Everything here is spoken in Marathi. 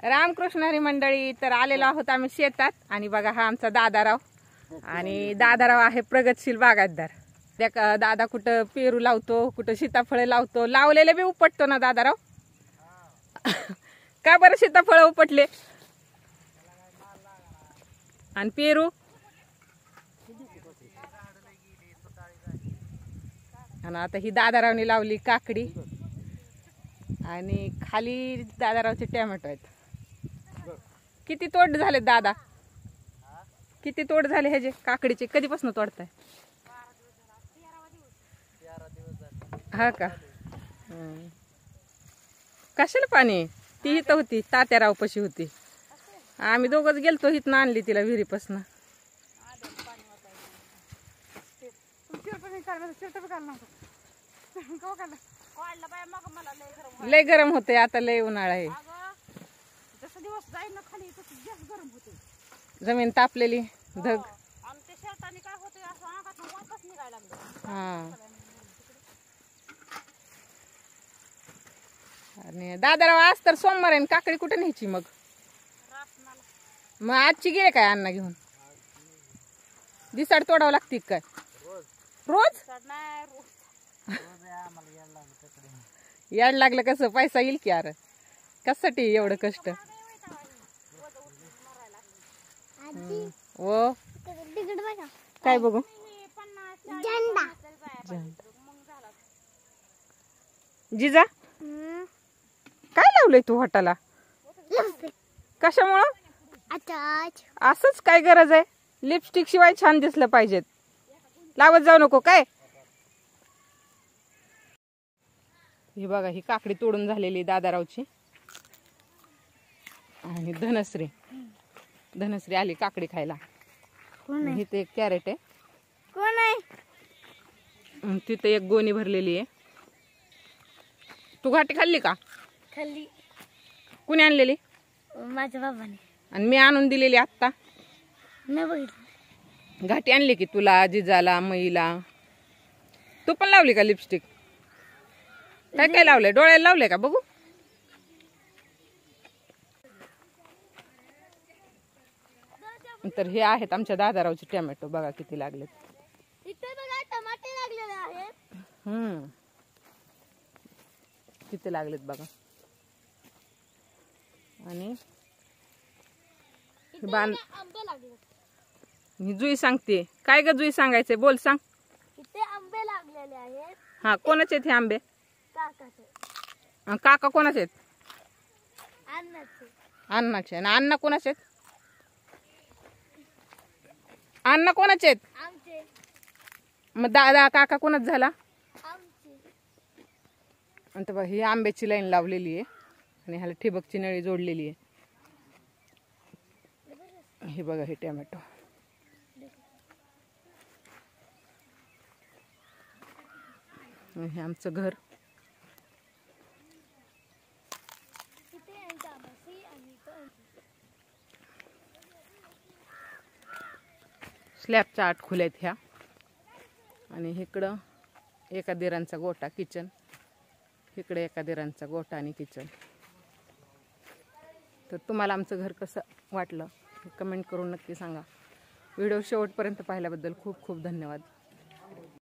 रामकृष्ण हरी मंडळी. तर आलेलो आहोत आम्ही शेतात आणि बघा हा आमचा दादाराव आणि दादाराव आहे प्रगतशील बागायतदार. त्या दादा कुठं पेरू लावतो, कुठं सीताफळे लावतो, लावलेले बी उपटतो ना दादाराव. का बरं सीताफळ उपटले आणि पेरू आणि आता ही दादारावने लावली काकडी आणि खाली दादारावचे टोमॅटो आहेत. किती तोड झाले दादा? किती तोड झाले ह्याचे काकडीचे? कधीपासून तोडताय? हा का? कशाला पाणी? ती इथं होती, तात्याराव पशी होती. आम्ही दोघच गेलतो, हिथनं आणली तिला विहिरीपासून. लय गरम होते आता, लय उन्हाळा आहे. जमीन तापलेली धग. हा आणि दादाराव आज तर सोमवार आहे, काकडी कुठे न्यायची मग? मग आजची गेले काय अण्णा घेऊन? दिसाड तोडावं लागते काय रोज? याड लागलं कसं? पैसा येईल की यार, कशासाठी एवढं कष्ट? व काय बघू? जिजा काय लावलंय तू हाताला? कशामुळं? असंच काय गरज आहे? लिपस्टिक शिवाय छान दिसलं पाहिजेत, लावत जाऊ नको काय? ही बघा ही काकडी तोडून झालेली दादारावची. आणि धनश्री आली काकडी खायला. इथे एक कॅरेट आहे, कोण आहे? तिथे एक गोणी भरलेली आहे. तू घाटी खाल्ली का? खाल्ली. कुणी आणलेली? माझ्या बाबाने. आणि मी आणून दिलेली आत्ता. मी बघितलं. घाटी आणली की तुला, जिजाला, मईला. तू पण लावली का लिपस्टिक? काय काय लावलंय? डोळ्याला लावलंय का बघू? तर हे आहेत आमच्या दादारावचे टोमॅटो, बघा किती लागलेत. इथे बघा टमाटे लागलेले आहेत. किती लागलेत बघा. आणि आंबे लागले. ही जुई सांगते. काय ग जुई सांगायचंय? बोल, सांग. इथे आंबे लागलेले आहेत. हा, कोणाचे आहेत हे आंबे? काकाचे. काका कोणाचे आहेत? अण्णाचे. अण्णाचे. आणि अण्णा कोणाचे आहेत? अण्णा कोणाचे आहेत? आमचे. मग दादा काका कोणाच झाला? आमचे. आणि बघा ही आंब्याची लाईन लावलेली आहे आणि ह्याला ठिबकची नळी जोडलेली आहे. हे बघा हे टोमॅटो. हे आमचं घर. स्लॅबच्या 8 खोल्या आहेत ह्या. आणि इकडं एका दिरांचा गोठा, किचन. इकडे एका दिरांचा गोठा आणि किचन. तर तुम्हाला आमचं घर कसं वाटलं कमेंट करून नक्की सांगा. व्हिडिओ शेवटपर्यंत पाहिल्याबद्दल खूप खूप धन्यवाद.